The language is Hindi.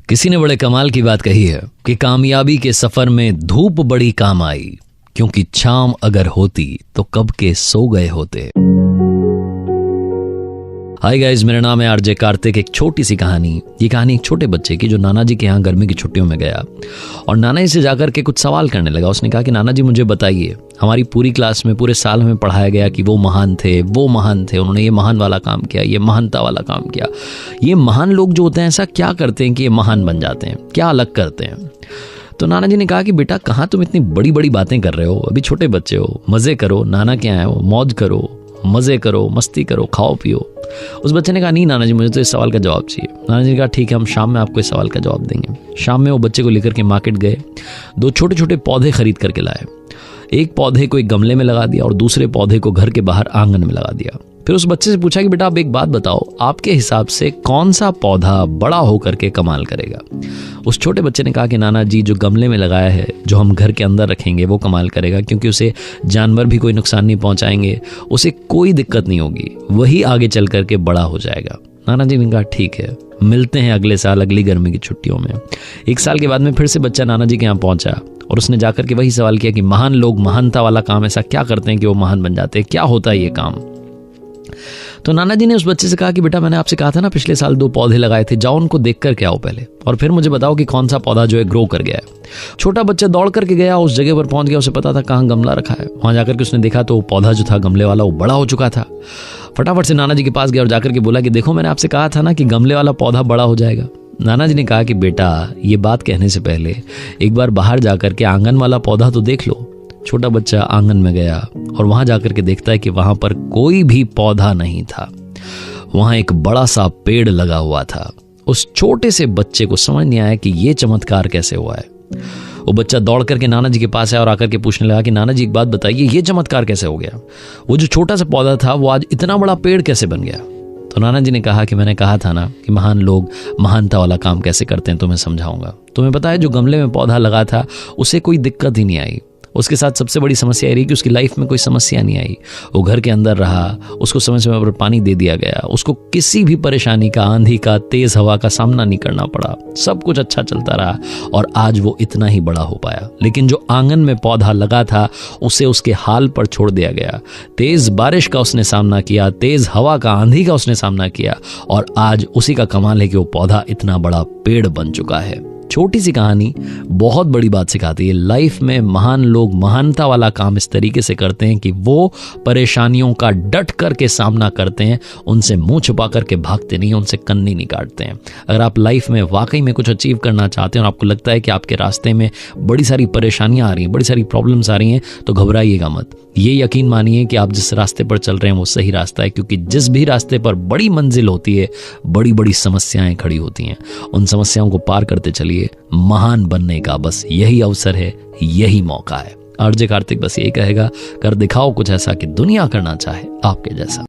किसी ने बड़े कमाल की बात कही है कि कामयाबी के सफर में धूप बड़ी काम आई, क्योंकि छांव अगर होती तो कब के सो गए होते। हाय गाइस, मेरा नाम है आरजे कार्तिक। एक छोटी सी कहानी। ये कहानी एक छोटे बच्चे की जो नाना जी के यहाँ गर्मी की छुट्टियों में गया और नाना जी से जाकर के कुछ सवाल करने लगा। उसने कहा कि नाना जी मुझे बताइए, हमारी पूरी क्लास में पूरे साल हमें पढ़ाया गया कि वो महान थे, उन्होंने ये महान वाला काम किया, ये महानता वाला काम किया। ये महान लोग जो होते हैं ऐसा क्या करते हैं कि ये महान बन जाते हैं, क्या अलग करते हैं? तो नाना जी ने कहा कि बेटा कहाँ तुम इतनी बड़ी बड़ी बातें कर रहे हो, अभी छोटे बच्चे हो, मजे करो, नाना के आए हो, मौज करो, मजे करो, मस्ती करो, खाओ पियो। उस बच्चे ने कहा नहीं नाना जी, मुझे तो इस सवाल का जवाब चाहिए। नाना जी ने कहा ठीक है, हम शाम में आपको इस सवाल का जवाब देंगे। शाम में वो बच्चे को लेकर के मार्केट गए, 2 छोटे छोटे पौधे खरीद करके लाए। एक पौधे को एक गमले में लगा दिया और दूसरे पौधे को घर के बाहर आंगन में लगा दिया। फिर उस बच्चे से पूछा कि बेटा आप एक बात बताओ, आपके हिसाब से कौन सा पौधा बड़ा होकर के कमाल करेगा? उस छोटे बच्चे ने कहा कि नाना जी, जो गमले में लगाया है, जो हम घर के अंदर रखेंगे वो कमाल करेगा, क्योंकि उसे जानवर भी कोई नुकसान नहीं पहुंचाएंगे, उसे कोई दिक्कत नहीं होगी, वही आगे चल करके बड़ा हो जाएगा। नाना जी ने कहा ठीक है, मिलते हैं अगले साल अगली गर्मी की छुट्टियों में। 1 साल के बाद में फिर से बच्चा नाना जी के यहाँ पहुंचा और उसने जाकर के वही सवाल किया कि महान लोग महानता वाला काम ऐसा क्या करते हैं कि वो महान बन जाते हैं, क्या होता है ये काम? तो नाना जी ने उस बच्चे से कहा कि बेटा मैंने आपसे कहा था ना पिछले साल 2 पौधे लगाए थे, जाओ उनको देख कर के आओ पहले और फिर मुझे बताओ कि कौन सा पौधा जो है ग्रो कर गया है। छोटा बच्चा दौड़ करके गया, उस जगह पर पहुंच गया, उसे पता था कहाँ गमला रखा है। वहां जाकर के उसने देखा तो वो पौधा जो था गमले वाला वो बड़ा हो चुका था। फटाफट से नाना जी के पास गया और जाकर के बोला कि देखो मैंने आपसे कहा था ना कि गमले वाला पौधा बड़ा हो जाएगा। नाना जी ने कहा कि बेटा ये बात कहने से पहले एक बार बाहर जाकर के आंगन वाला पौधा तो देख लो। छोटा बच्चा आंगन में गया और वहां जाकर के देखता है कि वहां पर कोई भी पौधा नहीं था, वहां एक बड़ा सा पेड़ लगा हुआ था। उस छोटे से बच्चे को समझ नहीं आया कि ये चमत्कार कैसे हुआ है। वो बच्चा दौड़ करके नाना जी के पास आया और आकर के पूछने लगा कि नाना जी एक बात बताइए, ये चमत्कार कैसे हो गया? वो जो छोटा सा पौधा था वो आज इतना बड़ा पेड़ कैसे बन गया? तो नाना जी ने कहा कि मैंने कहा था ना कि महान लोग महानता वाला काम कैसे करते हैं, तुम्हें समझाऊंगा। तुम्हें पता है जो गमले में पौधा लगा था उसे कोई दिक्कत ही नहीं आई। उसके साथ सबसे बड़ी समस्या ये रही कि उसकी लाइफ में कोई समस्या नहीं आई। वो घर के अंदर रहा, उसको समय समय पर पानी दे दिया गया, उसको किसी भी परेशानी का, आंधी का, तेज हवा का सामना नहीं करना पड़ा, सब कुछ अच्छा चलता रहा और आज वो इतना ही बड़ा हो पाया। लेकिन जो आंगन में पौधा लगा था उसे उसके हाल पर छोड़ दिया गया। तेज बारिश का उसने सामना किया, तेज हवा का, आंधी का उसने सामना किया और आज उसी का कमाल है कि वो पौधा इतना बड़ा पेड़ बन चुका है। छोटी सी कहानी बहुत बड़ी बात सिखाती है। लाइफ में महान लोग महानता वाला काम इस तरीके से करते हैं कि वो परेशानियों का डट करके सामना करते हैं, उनसे मुंह छुपा करके भागते नहीं, उनसे कन्नी नहीं काटते हैं। अगर आप लाइफ में वाकई में कुछ अचीव करना चाहते हैं और आपको लगता है कि आपके रास्ते में बड़ी सारी परेशानियां आ रही हैं, बड़ी सारी प्रॉब्लम्स आ रही हैं, तो घबराइएगा मत। ये यकीन मानिए कि आप जिस रास्ते पर चल रहे हैं वो सही रास्ता है, क्योंकि जिस भी रास्ते पर बड़ी मंजिल होती है बड़ी बड़ी समस्याएं खड़ी होती हैं। उन समस्याओं को पार करते चलिए। महान बनने का बस यही अवसर है, यही मौका है। आरजे कार्तिक बस यही कहेगा, कर दिखाओ कुछ ऐसा कि दुनिया करना चाहे आपके जैसा।